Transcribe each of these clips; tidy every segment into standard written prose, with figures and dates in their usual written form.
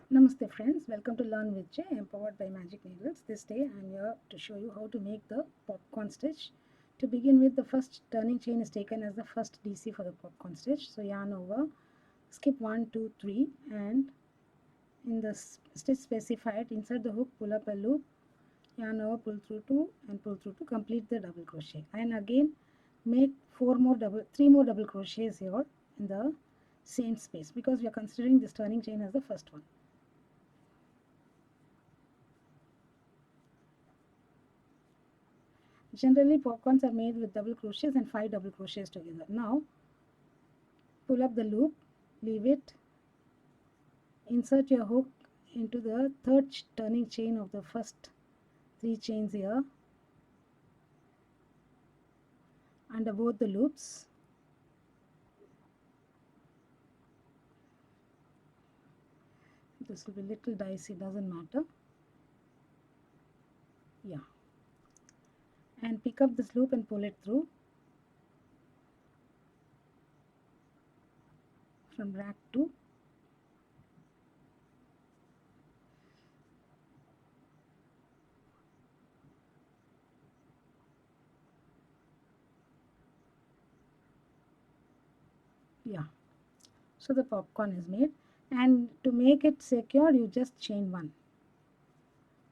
Namaste friends, welcome to Learn with Jay, empowered by Magic Needles. This day I am here to show you how to make the popcorn stitch. To begin with, the first turning chain is taken as the first DC for the popcorn stitch. So yarn over, skip 1, 2, 3 and in the stitch specified, insert the hook, pull up a loop, yarn over, pull through 2 and pull through to complete the double crochet. And again make 3 more double crochets here in the same space because we are considering this turning chain as the first one. Generally, popcorns are made with double crochets and 5 double crochets together. Now, pull up the loop, leave it, insert your hook into the third turning chain of the first 3 chains here under both the loops. This will be little dicey, doesn't matter. Yeah. And pick up this loop and pull it through from rack 2. Yeah. So the popcorn is made, and to make it secure you just chain 1.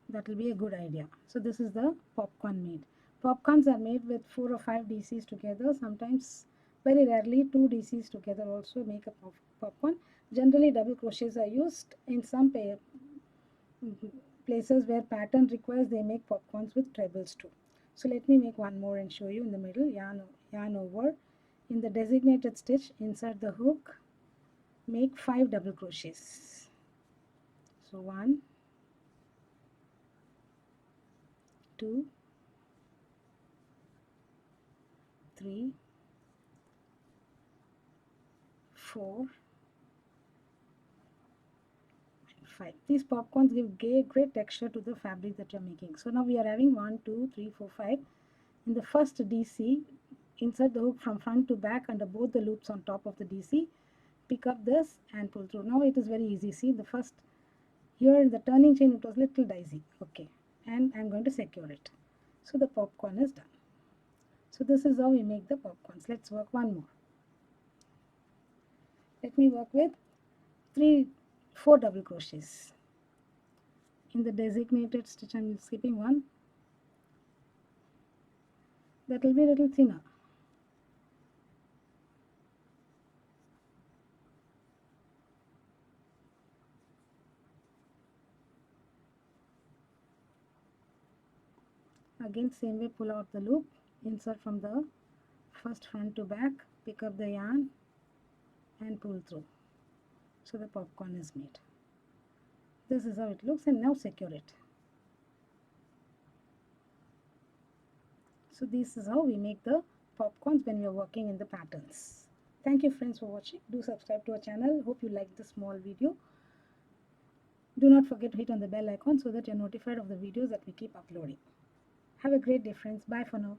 That will be a good idea. So this is the popcorn made. Popcorns are made with 4 or 5 DCs together. Sometimes, very rarely, 2 DCs together also make a popcorn. Generally, double crochets are used. In some places where pattern requires, they make popcorns with trebles too. So let me make one more and show you in the middle. Yarn over. In the designated stitch, insert the hook. Make 5 double crochets. So 1, 2, 3, 4, 5. These popcorns give great texture to the fabric that you're making. So now we are having 1, 2, 3, 4, 5. In the first DC, insert the hook from front to back under both the loops on top of the DC. Pick up this and pull through. Now it is very easy. See, the first, here in the turning chain, it was little dicey. Okay. And I'm going to secure it. So the popcorn is done. So this is how we make the popcorns. Let's work one more. Let me work with 4 double crochets. In the designated stitch, I'm skipping 1. That will be a little thinner. Again, same way, pull out the loop, insert from the first front to back, pick up the yarn and pull through. So the popcorn is made. This is how it looks, and now secure it. So this is how we make the popcorns when we are working in the patterns. Thank you friends for watching. Do subscribe to our channel. Hope you liked this small video. Do not forget to hit on the bell icon so that you're notified of the videos that we keep uploading. Have a great day friends. Bye for now.